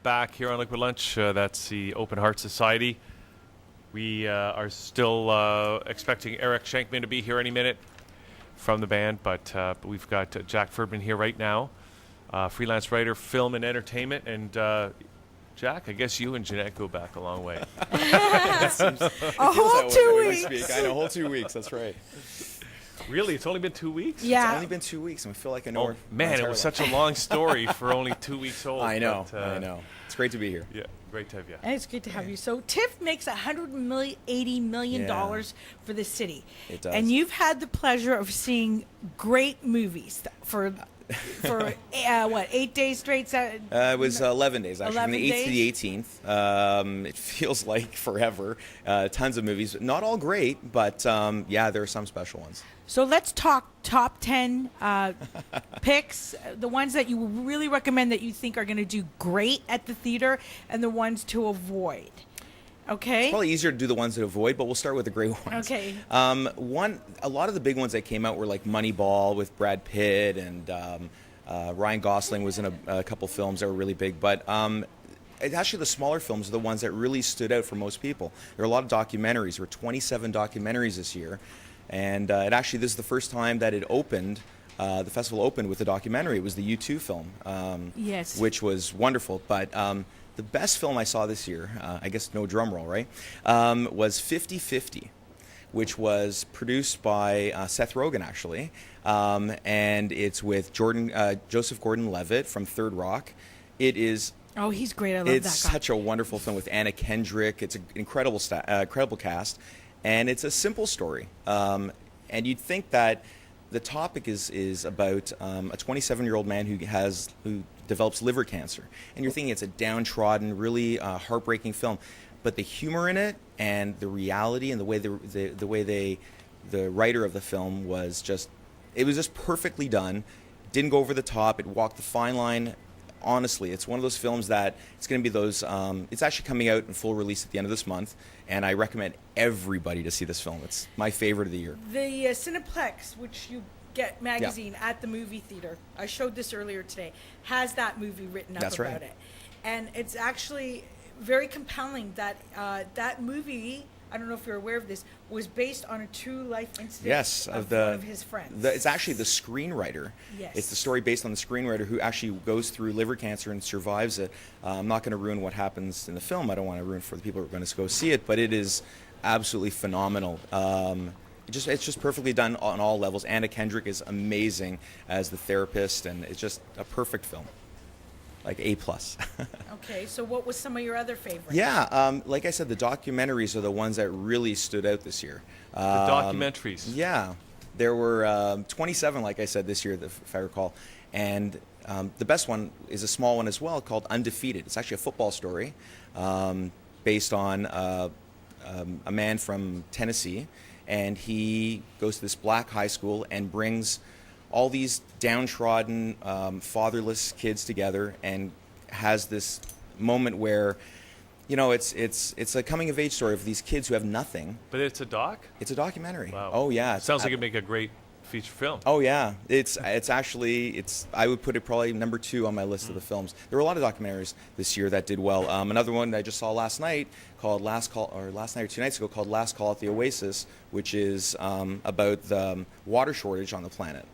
back here on Liquid Lunch. That's the Open Heart Society. We are still expecting Eric Shankman to be here any minute from the band, but we've got Jack Ferdman here right now, freelance writer, film and entertainment. And Jack, I guess you and Jeanette go back a long way. A whole 2 weeks. I know, a whole 2 weeks. That's right. Really? It's only been 2 weeks? Yeah. It's only been 2 weeks, and I feel like I know. Oh, man, it was such a long story for only 2 weeks old. I know. But, I know. It's great to be here. Yeah, great to have you. And it's good to have you. So TIFF makes $180 million for the city. It does. And you've had the pleasure of seeing great movies for 8 days straight? It was 11 days, actually, from 11 the 8th to the days? 18th. It feels like forever. Tons of movies. Not all great, but yeah, there are some special ones. So let's talk top 10 picks, the ones that you really recommend that you think are going to do great at the theater, and the ones to avoid. Okay? It's probably easier to do the ones that avoid, but we'll start with the great ones. Okay. A lot of the big ones that came out were like Moneyball with Brad Pitt, and Ryan Gosling was in a couple films that were really big. But actually, the smaller films are the ones that really stood out for most people. There are a lot of documentaries. There were 27 documentaries this year. And this is the first time that it opened, the festival opened with a documentary. It was the U2 film, Yes. which was wonderful. But the best film I saw this year, I guess no drum roll, right, was 50-50, which was produced by Seth Rogen, actually. And it's with Joseph Gordon-Levitt from Third Rock. It is... Oh, he's great. I love that guy. It's such a wonderful film with Anna Kendrick. It's an incredible cast. And it's a simple story. And you'd think that the topic is about a 27-year-old man who develops liver cancer. And you're thinking it's a downtrodden, really heartbreaking film. But the humor in it and the reality and the way the writer of the film was just perfectly done. Didn't go over the top. It walked the fine line. Honestly, it's one of those films that it's going to be those. It's actually coming out in full release at the end of this month, and I recommend everybody to see this film. It's my favorite of the year. The Cineplex, which you get magazine at the movie theater, I showed this earlier today, has that movie written up about it. And it's actually very compelling that that movie, I don't know if you're aware of this, was based on a true life incident of one of his friends. It's actually the screenwriter. Yes. It's the story based on the screenwriter who actually goes through liver cancer and survives it. I'm not going to ruin what happens in the film. I don't want to ruin for the people who are going to go see it, but it is absolutely phenomenal. It's just perfectly done on all levels. Anna Kendrick is amazing as the therapist, and it's just a perfect film. Like A+. Okay, so what was some of your other favorites? Yeah, like I said, the documentaries are the ones that really stood out this year. The documentaries. Yeah, there were 27, like I said, this year, if I recall. And the best one is a small one as well called Undefeated. It's actually a football story based on a man from Tennessee. And he goes to this black high school and brings all these downtrodden, fatherless kids together, and has this moment where, it's a coming of age story of these kids who have nothing. But it's a doc? It's a documentary. Wow. Oh yeah. Sounds like it'd make a great feature film. Oh yeah. It's actually I would put it probably number 2 on my list of the films. There were a lot of documentaries this year that did well. Another one that I just saw last night or 2 nights ago called Last Call at the Oasis, which is about the water shortage on the planet.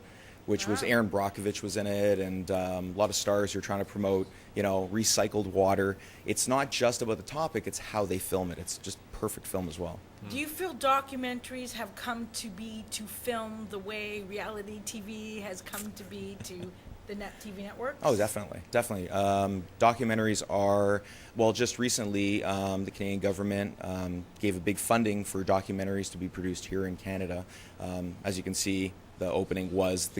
Which was Aaron Brockovich was in it, and a lot of stars who are trying to promote, recycled water. It's not just about the topic; it's how they film it. It's just perfect film as well. Do you feel documentaries have come to be to film the way reality TV has come to be to the TV networks? Oh, definitely. Documentaries are, just recently, the Canadian government gave a big funding for documentaries to be produced here in Canada. As you can see, the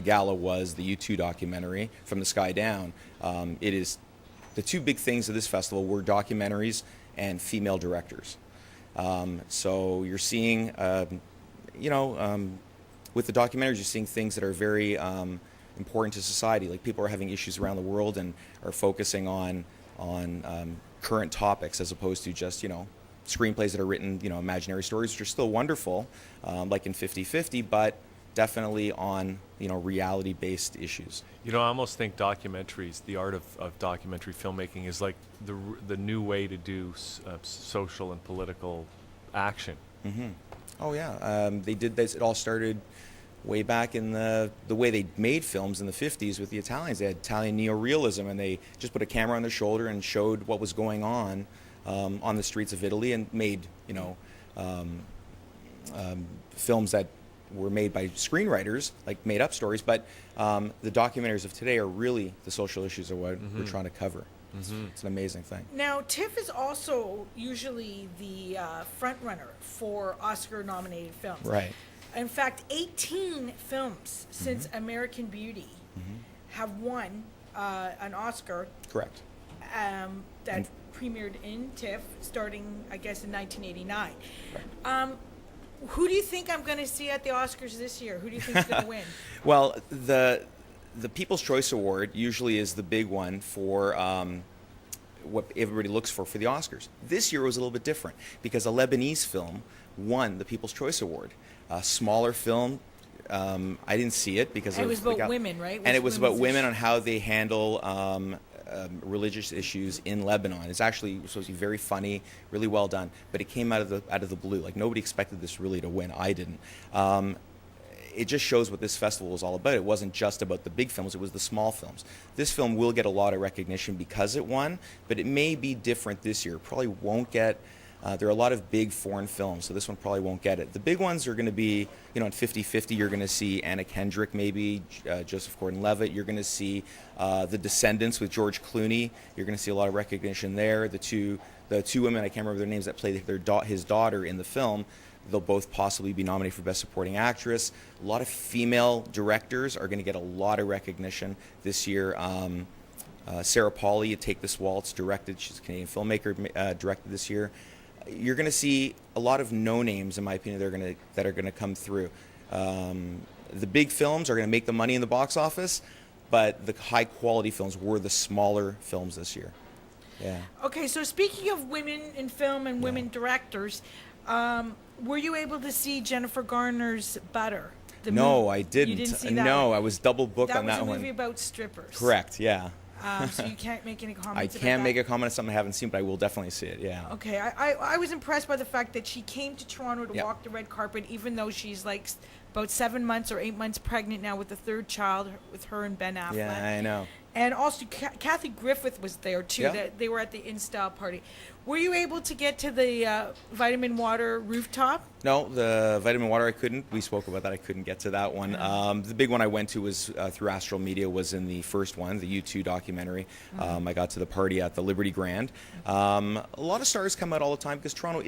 gala was the U2 documentary, From the Sky Down. It is, the two big things of this festival were documentaries and female directors. So you're seeing, with the documentaries, you're seeing things that are very important to society. Like people are having issues around the world and are focusing on current topics as opposed to just, screenplays that are written, imaginary stories, which are still wonderful, like in 50-50, but definitely on reality-based issues. I almost think documentaries, the art of documentary filmmaking, is like the new way to do social and political action. Mm-hmm. Oh yeah, they did this. It all started way back in the way they made films in the 50s with the Italians. They had Italian neorealism, and they just put a camera on their shoulder and showed what was going on the streets of Italy, and made films that were made by screenwriters, like made up stories. But the documentaries of today are really the social issues of what we're trying to cover. Mm-hmm. It's an amazing thing. Now, TIFF is also usually the front runner for Oscar-nominated films. Right. In fact, 18 films since American Beauty have won an Oscar. Correct. That premiered in TIFF starting, I guess, in 1989. Right. Who do you think I'm going to see at the Oscars this year? Who do you think is going to win? Well, the People's Choice Award usually is the big one for what everybody looks for the Oscars. This year was a little bit different because a Lebanese film won the People's Choice Award. A smaller film, I didn't see it because it was about women, right? And it was about women on how they handle religious issues in Lebanon. It's actually supposed to be very funny, really well done, but it came out of the blue. Like, nobody expected this really to win. I didn't. It just shows what this festival was all about. It wasn't just about the big films, it was the small films. This film will get a lot of recognition because it won, but it may be different this year. It probably won't get, there are a lot of big foreign films, so this one probably won't get it. The big ones are going to be, at 50-50, you're going to see Anna Kendrick maybe, Joseph Gordon-Levitt. You're going to see The Descendants with George Clooney. You're going to see a lot of recognition there. The two women, I can't remember their names, that play his daughter in the film, they'll both possibly be nominated for Best Supporting Actress. A lot of female directors are going to get a lot of recognition this year. Sarah Polley, Take This Waltz, directed. She's a Canadian filmmaker, directed this year. You're going to see a lot of no names, in my opinion, that are going to come through. The big films are going to make the money in the box office, but the high quality films were the smaller films this year. Yeah. Okay, so speaking of women in film and women directors, were you able to see Jennifer Garner's Butter? No, I didn't. You didn't see that No, one? I was double booked on that one. That was a movie about strippers. Correct, yeah. So you can't make any comments I about can't that? make a comment on something I haven't seen, but I will definitely see it, yeah. Okay, I was impressed by the fact that she came to Toronto to Yeah. walk the red carpet, even though she's like about 7 months or 8 months pregnant now with the third child with her and Ben Affleck. Yeah, I know. And also, Kathy Griffith was there, too. Yeah. They were at the In-Style party. Were you able to get to the Vitamin Water rooftop? No, the Vitamin Water I couldn't. We spoke about that. I couldn't get to that one. The big one I went to was through Astral Media, was in the first one, the U2 documentary. I got to the party at the Liberty Grand. A lot of stars come out all the time because Toronto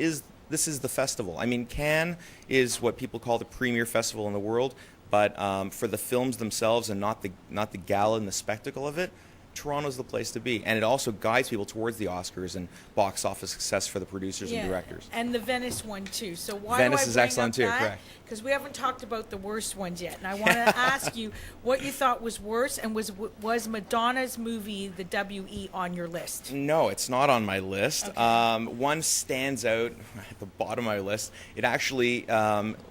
this is the festival. I mean, Cannes is what people call the premier festival in the world, but for the films themselves and not the gala and the spectacle of it, Toronto's the place to be. And it also guides people towards the Oscars and box office success for the producers and directors. And the Venice one, too. So why Venice do I is bring excellent, up too, that? correct. Because we haven't talked about the worst ones yet. And I want to ask you what you thought was worse, and was Madonna's movie, The W.E., on your list? No, it's not on my list. Okay. One stands out at the bottom of my list. It actually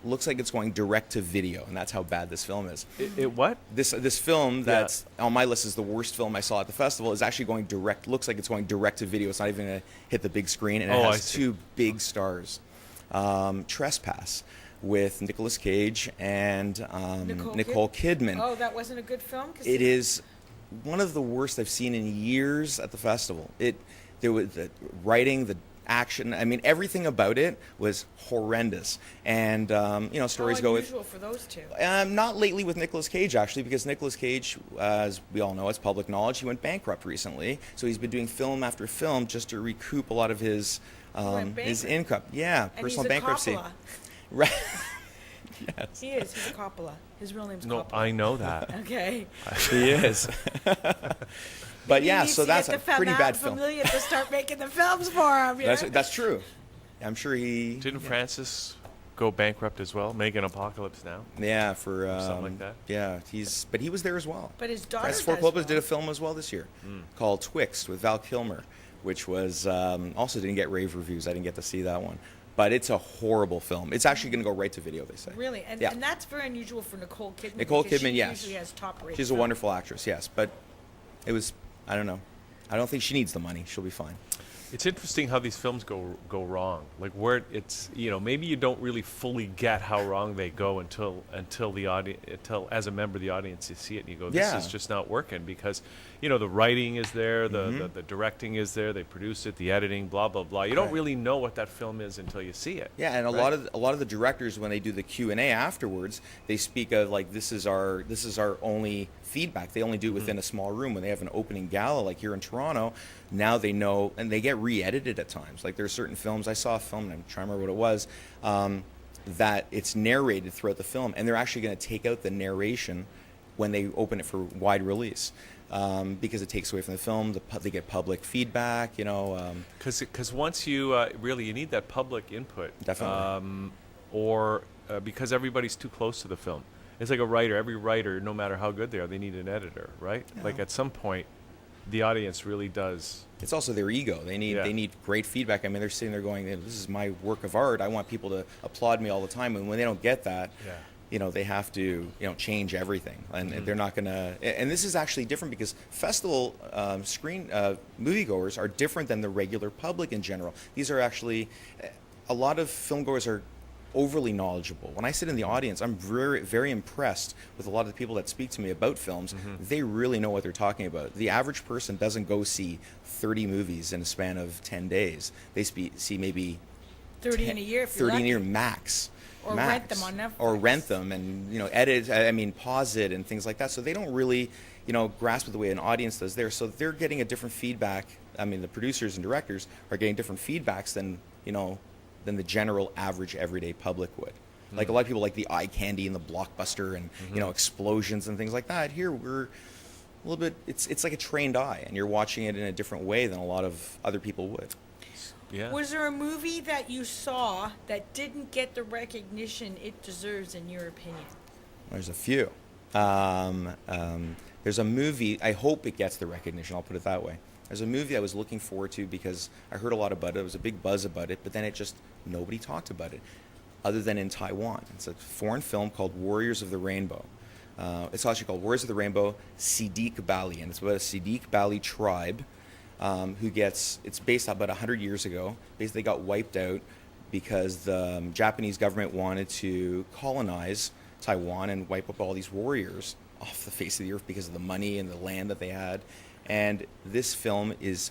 looks like it's going direct to video, and that's how bad this film is. It what? This film that's on my list is the worst film I saw at the festival is actually going direct. Looks like it's going direct to video. It's not even going to hit the big screen, and it has two big stars. Trespass with Nicolas Cage and Nicole Kidman. Oh, that wasn't a good film? It is one of the worst I've seen in years at the festival. There was the writing, the action. I mean, everything about it was horrendous. And stories go with. Unusual for those two. Not lately with Nicolas Cage, actually, because Nicolas Cage, as we all know, it's public knowledge, he went bankrupt recently. So he's been doing film after film just to recoup a lot of his income. Yeah, and personal he's a bankruptcy. Coppola. Right. Yes. He is. He's a Coppola. His real name's No, Coppola. I know that. Okay. He is. But yeah, so that's a pretty bad film. Familiar to start making the films for him. You know? That's true. I'm sure he. Didn't Francis go bankrupt as well? Make an Apocalypse Now? Yeah, for something like that. Yeah, but he was there as well. But his daughter Francis Ford does Coppola well. did a film as well this year called Twixt with Val Kilmer, which was also didn't get rave reviews. I didn't get to see that one. But it's a horrible film. It's actually going to go right to video, they say. Really? And, Yeah. and that's very unusual for Nicole Kidman. Nicole because Kidman, she yes. usually has top rated She's a films. wonderful actress, yes. But it was, I don't know. I don't think she needs the money. She'll be fine. It's interesting how these films go wrong. Like where it's maybe you don't really fully get how wrong they go until as a member of the audience you see it and you go, this Yeah. is just not working because the writing is there, the directing is there, they produce it, the editing, blah blah blah. You don't Right. really know what that film is until you see it. Yeah, and a right? lot of the directors, when they do the Q&A afterwards, they speak of like this is our only feedback. They only do it within a small room. When they have an opening gala like here in Toronto, now they know, and they get re-edited at times. Like there's certain films, I saw a film, and I'm trying to remember what it was, that it's narrated throughout the film, and they're actually going to take out the narration when they open it for wide release. Because it takes away from the film, they get public feedback, Because once you you need that public input. Definitely. Because everybody's too close to the film. It's like a writer. Every writer, no matter how good they are, they need an editor, right? Yeah. Like at some point, the audience really does. It's also their ego. They need great feedback. I mean, they're sitting there going, "This is my work of art. I want people to applaud me all the time." And when they don't get that, they have to change everything, and they're not gonna. And this is actually different because festival moviegoers are different than the regular public in general. These are actually a lot of filmgoers are overly knowledgeable. When I sit in the audience, I'm very, very impressed with a lot of the people that speak to me about films. They really know what they're talking about. The average person doesn't go see 30 movies in a span of 10 days. They see maybe 30 in a year if you're 30 in a year lucky. max. Or max. rent them on Netflix. Or rent them and edit, pause it and things like that. So they don't really, grasp it the way an audience does there. So they're getting a different feedback. I mean, the producers and directors are getting different feedbacks than the general average everyday public would. Like a lot of people like the eye candy and the blockbuster and explosions and things like that. Here we're a little bit. It's like a trained eye, and you're watching it in a different way than a lot of other people would. Yeah. Was there a movie that you saw that didn't get the recognition it deserves, in your opinion? There's a few. There's a movie. I hope it gets the recognition. I'll put it that way. There's a movie I was looking forward to because I heard a lot about it. There was a big buzz about it, but then nobody talked about it, other than in Taiwan. It's a foreign film called Warriors of the Rainbow. It's actually called Warriors of the Rainbow Siddiq Bali, and it's about a Siddiq Bali tribe it's based about 100 years ago. Basically, they got wiped out because the Japanese government wanted to colonize Taiwan and wipe up all these warriors off the face of the earth because of the money and the land that they had. And this film is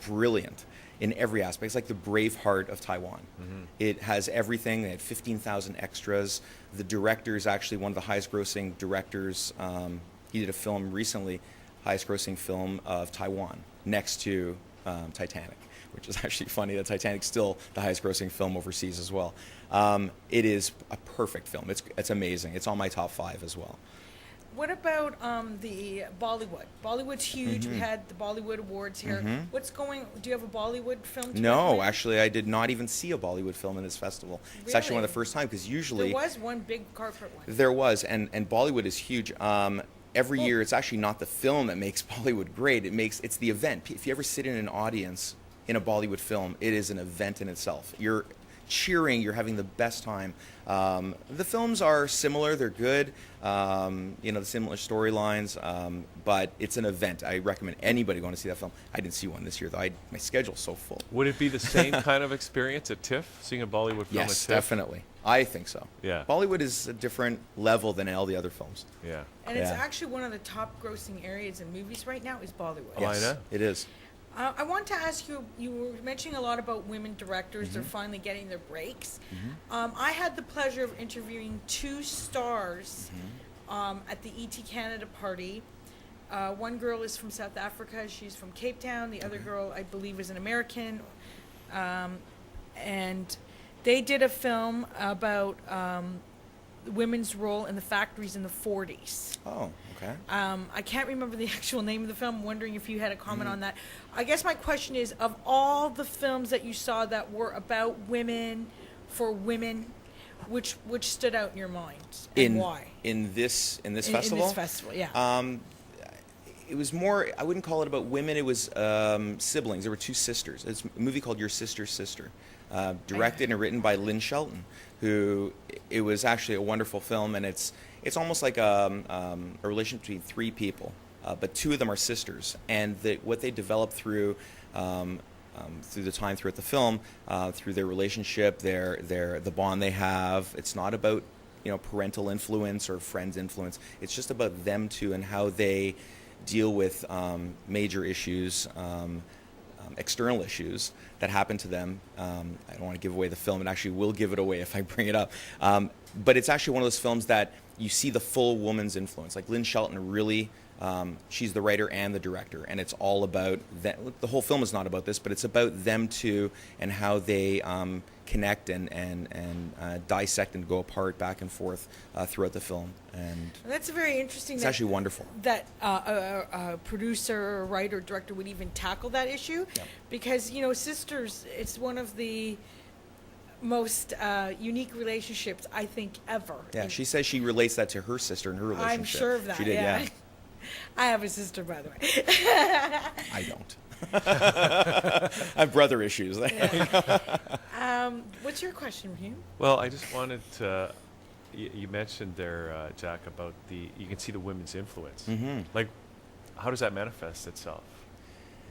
brilliant in every aspect. It's like the Braveheart of Taiwan. It has everything. They had 15,000 extras. The director is actually one of the highest grossing directors. He did a film recently, highest grossing film of Taiwan, next to Titanic, which is actually funny that Titanic's still the highest grossing film overseas as well. It is a perfect film. It's amazing. It's on my top 5 as well. What about the Bollywood? Bollywood's huge. We had the Bollywood Awards here. Do you have a Bollywood film to No, recommend? actually, I did not even see a Bollywood film in this festival. It's actually one of the first times, because usually... There was one big corporate one. There was, and Bollywood is huge. Every year, it's actually not the film that makes Bollywood great. It's the event. If you ever sit in an audience in a Bollywood film, it is an event in itself. You're cheering, you're having the best time. The films are similar, they're good, the similar storylines, but it's an event. I recommend anybody going to see that film. I didn't see one this year, though. My schedule's so full. Would it be the same kind of experience at TIFF, seeing a Bollywood film Yes, at TIFF? definitely. I think so. Yeah. Bollywood is a different level than all the other films. Yeah. And it's Yeah. actually one of the top grossing areas in movies right now is Bollywood. Oh, I know. It is. I want to ask you, you were mentioning a lot about women directors. They're finally getting their breaks. I had the pleasure of interviewing 2 stars at the ET Canada party. One girl is from South Africa. She's from Cape Town. The other girl, I believe, is an American. And they did a film about women's role in the factories in the 40s. Oh, okay. I can't remember the actual name of the film. I'm wondering if you had a comment on that. I guess my question is, of all the films that you saw that were about women, for women, which stood out in your mind and why? In this festival? In this festival, yeah. It was more, I wouldn't call it about women, it was siblings. There were 2 sisters. It's a movie called Your Sister's Sister. directed and written by Lynn Shelton, who it was actually a wonderful film, and it's almost like a relationship between three people, but two of them are sisters, and what they develop through the time throughout the film, through their relationship, the bond they have. It's not about parental influence or friends' influence. It's just about them two and how they deal with major issues, external issues that happen to them. I don't want to give away the film, and actually will give it away if I bring it up. But it's actually one of those films that you see the full woman's influence. Like Lynn Shelton really, she's the writer and the director, and it's all about that. The whole film is not about this, but it's about them two and how they connect and dissect and go apart back and forth throughout the film. And that's very interesting. It's actually wonderful that a producer, writer, director would even tackle that issue, because sisters, it's one of the most unique relationships I think ever. Yeah, she says she relates that to her sister and her relationship. I'm sure of that. She did, yeah. I have a sister, by the way. I don't. I have brother issues. What's your question, Raheem? Well, I just wanted to. You mentioned there, Jack, about you can see the women's influence. Mm-hmm. Like, how does that manifest itself?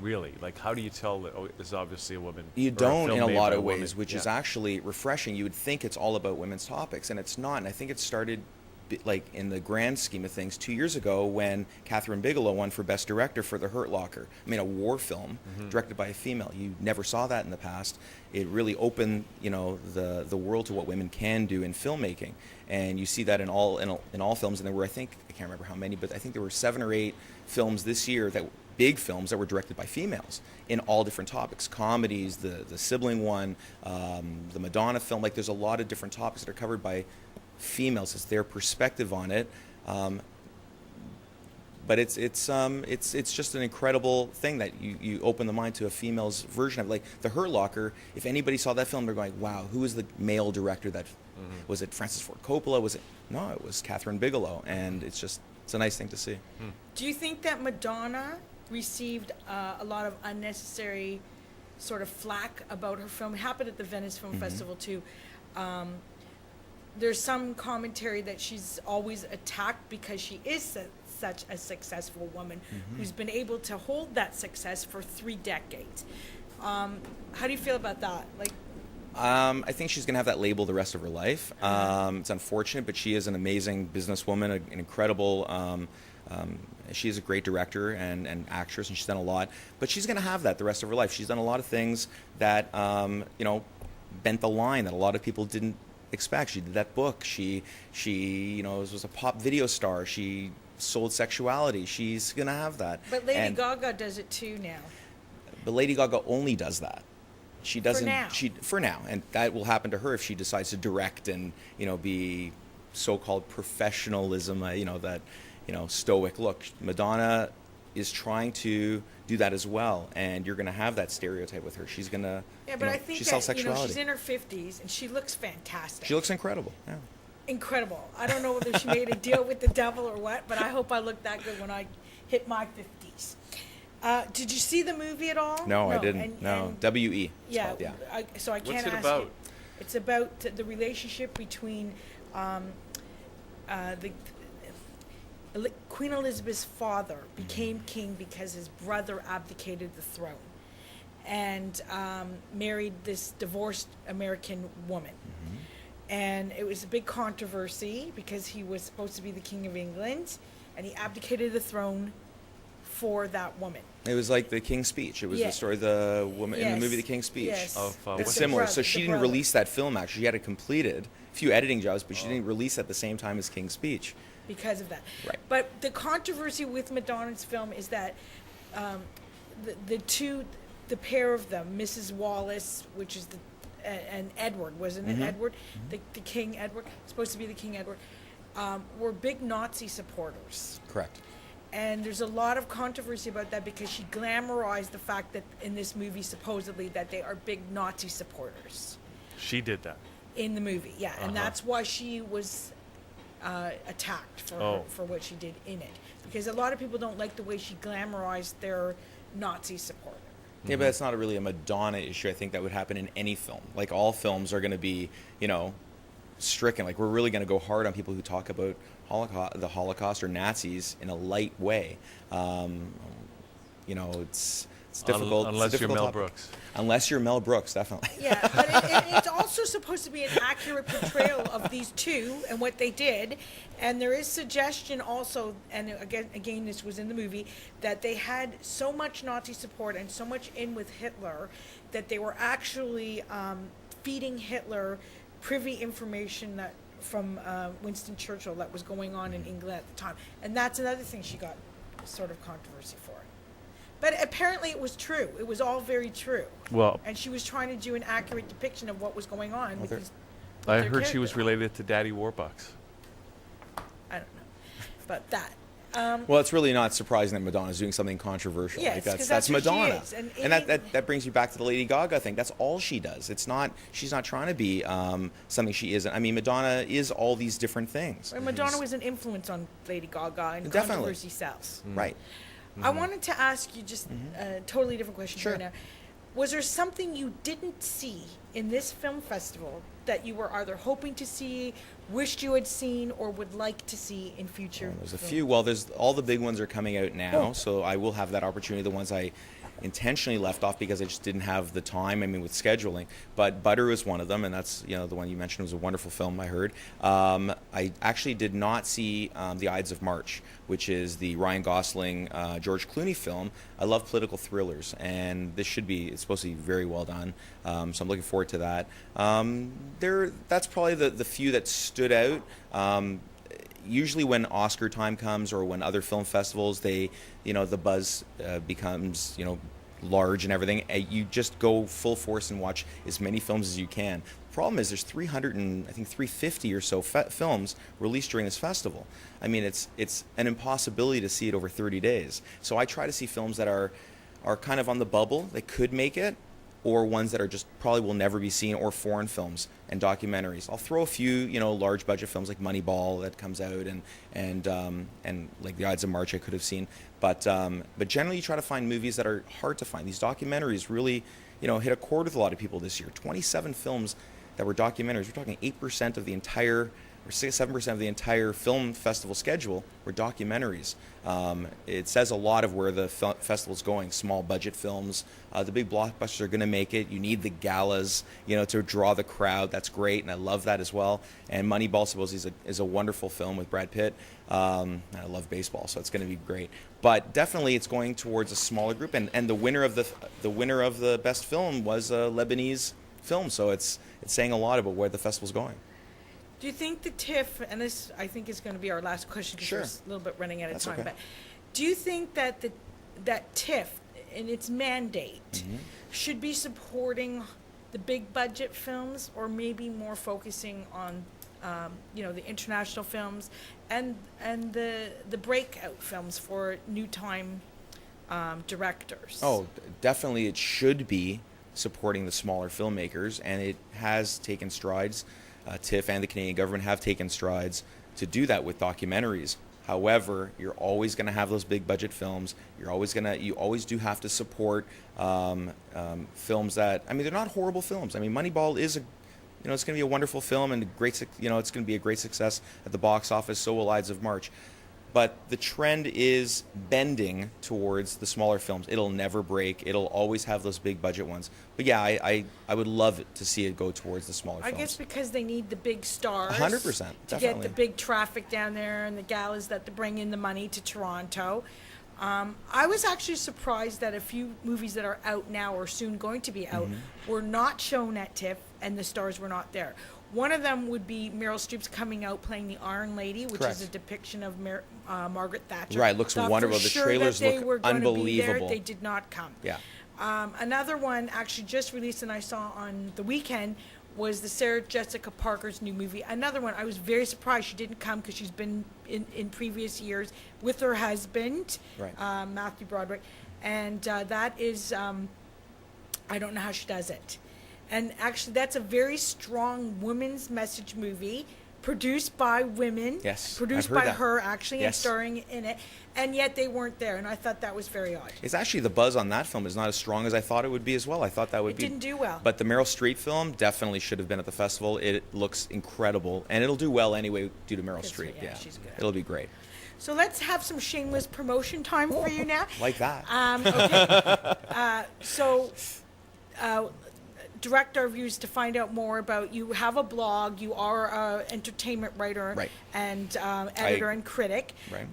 Really? Like, how do you tell that, this is obviously a woman? You or don't film in a made lot by of woman? ways, which Yeah. is actually refreshing. You would think it's all about women's topics, and it's not. And I think it started, like, in the grand scheme of things 2 years ago when Catherine Bigelow won for Best Director for The Hurt Locker. I mean, a war film directed by a female. You never saw that in the past. It really opened, the world to what women can do in filmmaking. And you see that in all films. And there were, I can't remember how many, but I think there were 7 or 8 films this year, big films that were directed by females in all different topics. Comedies, the sibling one, the Madonna film. Like, there's a lot of different topics that are covered by females. It's their perspective on it. But it's just an incredible thing that you open the mind to a female's version of, like, The Hurt Locker. If anybody saw that film, they're going, wow, who was the male director that was it? Francis Ford Coppola? No, it was Catherine Bigelow. And it's a nice thing to see. Do you think that Madonna received a lot of unnecessary sort of flack about her film? It happened at the Venice Film Festival too. There's some commentary that she's always attacked because she is such a successful woman who's been able to hold that success for 3 decades. How do you feel about that? Like, I think she's going to have that label the rest of her life. It's unfortunate, but she is an amazing businesswoman, an incredible. She is a great director and actress, and she's done a lot. But she's going to have that the rest of her life. She's done a lot of things that bent the line that a lot of people didn't expect. She did that book. She was a pop video star. She sold sexuality. She's going to have that. But Lady Gaga does it too now. But Lady Gaga only does that. She doesn't. For now. And that will happen to her if she decides to direct and be so-called professionalism. Stoic look. Madonna is trying to do that as well, and you're going to have that stereotype with her. She's going to. Yeah, but I think she that sells sexuality. she's in her 50s and she looks fantastic. She looks incredible. Yeah. Incredible. I don't know whether she made a deal with the devil or what, but I hope I look that good when I hit my 50s. Did you see the movie at all? No, I didn't. No. W.E. Yeah. Called, yeah. I can't What's it ask about? you. It's about the relationship between Queen Elizabeth's father became king because his brother abdicated the throne and married this divorced American woman. And it was a big controversy because he was supposed to be the King of England and he abdicated the throne for that woman. It was like the King's Speech. It was the story of the woman in the movie The King's Speech. Yes. It's similar. So she didn't release that film, actually. She had it completed, a few editing jobs, but she didn't release it at the same time as King's Speech. Because of that. Right. But the controversy with Madonna's film is that the pair of them, Mrs. Wallace, which is and Edward, wasn't it Edward? The King Edward, supposed to be the King Edward, were big Nazi supporters. Correct. And there's a lot of controversy about that because she glamorized the fact that in this movie, supposedly, that they are big Nazi supporters. She did that. In the movie, yeah. And that's why she was attacked for what she did in it. Because a lot of people don't like the way she glamorized their Nazi supporter. Yeah, but it's not really a Madonna issue. I think that would happen in any film. Like, all films are going to be, stricken. Like, we're really going to go hard on people who talk about the Holocaust or Nazis in a light way. It's difficult. Unless it's a you're difficult Mel topic. Brooks. Unless you're Mel Brooks, definitely. Yeah, but it's also supposed to be an accurate portrayal of these two and what they did. And there is suggestion also, and again, this was in the movie, that they had so much Nazi support and so much in with Hitler that they were actually feeding Hitler privy information that from Winston Churchill that was going on in England at the time. And that's another thing she got sort of controversy for. But apparently it was true. It was all very true. Well, And she was trying to do an accurate depiction of what was going on. Well, Because I their heard she was character. related to Daddy Warbucks. I don't know. But that. Well, it's really not surprising that Madonna's doing something controversial. Yes, Like, 'cause that's that's who she Madonna, is. And that brings you back to the Lady Gaga thing. That's all she does. She's not trying to be something she isn't. I mean, Madonna is all these different things. And Madonna was an influence on Lady Gaga, and Definitely. controversy sells. Right. I wanted to ask you just a totally different question Sure. right now. Was there something you didn't see in this film festival that you were either hoping to see, wished you had seen, or would like to see in future? There's a films? few. Well, there's all the big ones are coming out now, so I will have that opportunity. The ones I intentionally left off because I just didn't have the time. I mean, with scheduling. But Butter is one of them, and that's the one you mentioned was a wonderful film. I heard. I actually did not see The Ides of March, which is the Ryan Gosling, George Clooney film. I love political thrillers, and it's supposed to be very well done. So I'm looking forward to that. That's probably the few that stood out. Usually when Oscar time comes or when other film festivals, the buzz becomes, large and everything. You just go full force and watch as many films as you can. The problem is there's 350 or so films released during this festival. I mean, it's an impossibility to see it over 30 days. So I try to see films that are kind of on the bubble, that could make it, or ones that are just probably will never be seen, or foreign films and documentaries. I'll throw a few, large budget films like Moneyball that comes out, and like The Ides of March I could have seen. But generally you try to find movies that are hard to find. These documentaries really, hit a chord with a lot of people this year. 27 films that were documentaries. We're talking 8% of the entire, or 7% of the entire film festival schedule were documentaries. It says a lot of where the festival's going. Small budget films, the big blockbusters are going to make it. You need the galas, to draw the crowd. That's great, and I love that as well. And Moneyball, supposedly, is a wonderful film with Brad Pitt. And I love baseball, so it's going to be great. But definitely, it's going towards a smaller group. And the winner of the best film was a Lebanese film, so it's saying a lot about where the festival's going. Do you think the TIFF, and this I think is going to be our last question because Sure. we're a little bit running out of That's time, okay. but do you think that that TIFF and its mandate should be supporting the big budget films, or maybe more focusing on the international films and the breakout films for new time directors? Oh, definitely it should be supporting the smaller filmmakers, and it has taken strides. TIFF and the Canadian government have taken strides to do that with documentaries. However, you're always going to have those big budget films. You always do have to support films that, they're not horrible films. Moneyball is it's going to be a wonderful film and it's going to be a great success at the box office. So will Ides of March. But the trend is bending towards the smaller films. It'll never break. It'll always have those big budget ones. But yeah, I would love it to see it go towards the smaller films. I guess because they need the big stars 100%, to definitely. get the big traffic down there and the galas that bring in the money to Toronto. I was actually surprised that a few movies that are out now or soon going to be out were not shown at TIFF and the stars were not there. One of them would be Meryl Streep's coming out playing the Iron Lady, which Correct. is a depiction of Margaret Thatcher. Right, looks Thought wonderful. for The sure trailers that they look were gonna be there. unbelievable. They did not come. Yeah. Another one actually just released and I saw on the weekend was the Sarah Jessica Parker's new movie. Another one, I was very surprised she didn't come because she's been in previous years with her husband, Right. Matthew Broderick. And that is, I don't know how she does it. And actually, that's a very strong women's message movie produced by women. Yes, Produced I've heard by that. her, actually, and Yes. starring in it. And yet they weren't there, and I thought that was very odd. It's actually, the buzz on that film is not as strong as I thought it would be as well. I thought that would It be. didn't do well. But the Meryl Streep film definitely should have been at the festival. It looks incredible, and it'll do well anyway due to Meryl Good, Streep. yeah, she's good. It'll be great. So let's have some shameless promotion time for you now. Like that. Okay. Direct our views to find out more about you. Have a blog. You are an entertainment writer Right. and editor and critic. Right.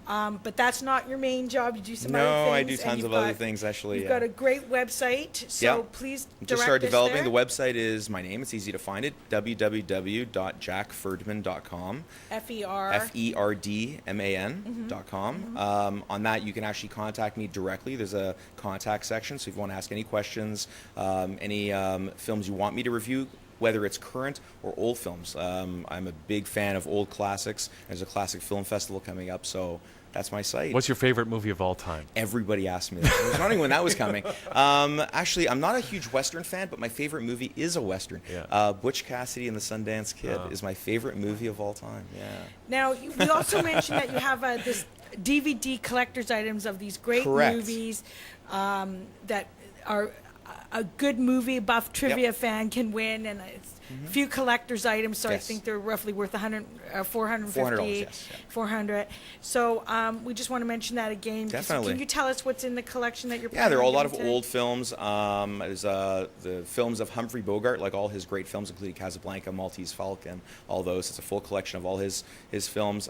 But that's not your main job. You do some other No, things. I do and tons you've of other got- things, actually. You've Yeah. got a great website. So Yeah. please direct Just started us developing. there. The website is my name. It's easy to find it. www.jackferdman.com. FERDMAN.com. On that, you can actually contact me directly. There's a contact section, so if you want to ask any questions, any films you want me to review, whether it's current or old films. I'm a big fan of old classics. There's a classic film festival coming up, so that's my site. What's your favorite movie of all time? Everybody asked me that. I was wondering when that was coming. Actually, I'm not a huge Western fan, but my favorite movie is a Western. Yeah. Butch Cassidy and the Sundance Kid is my favorite movie of all time. Yeah. Now, we also mentioned that you have this DVD collector's items of these great Correct. movies that are a good movie buff trivia fan can win, and it's a few collector's items, so I Yes. think they're roughly worth 450, $400, yes, yeah. 400. So we just want to mention that again. Definitely. Can you tell us what's in the collection that you're Yeah, there are a planning lot on of giving today? old films. There's the films of Humphrey Bogart, like all his great films, including Casablanca, Maltese Falcon, all those. It's a full collection of all his films.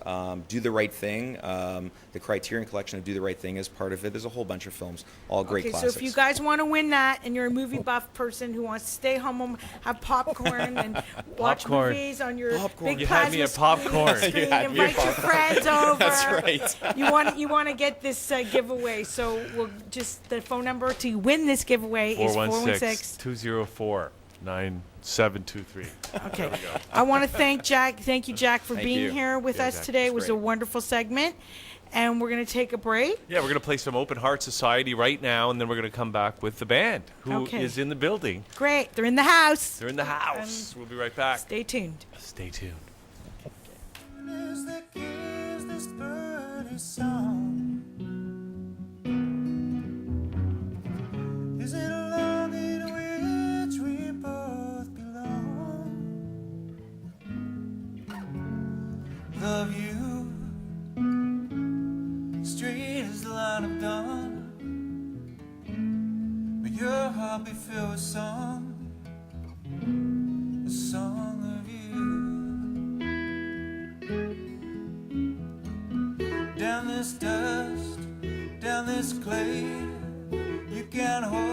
Do the Right Thing, the Criterion collection of Do the Right Thing is part of it. There's a whole bunch of films, all great Okay, classics. so if you guys want to win that, and you're a movie buff person who wants to stay home, have popcorn, and watch Popcorn. movies on your Popcorn. big You had me plasma at popcorn. screen, You had me at invite your friends over. That's right. You want to get this giveaway, so we'll just the phone number to win this giveaway is 416-204-9723. Okay. I want to thank Jack. Thank you, Jack, for Thank being you. here with Yeah, us Jack, today. it's It was a great. wonderful segment, and we're going to take a break. Yeah, we're going to play some Open Heart Society right now, and then we're going to come back with the band, who is Okay. in the building. Great. They're in the house. They're in the house. We'll be right back. Stay tuned. Stay tuned. Is that gives this bird his song? Is it a love in which we both belong? Love you, straight as the line of dawn, but your heart be filled with song, a song of you. Down this dust, down this clay, you can't hold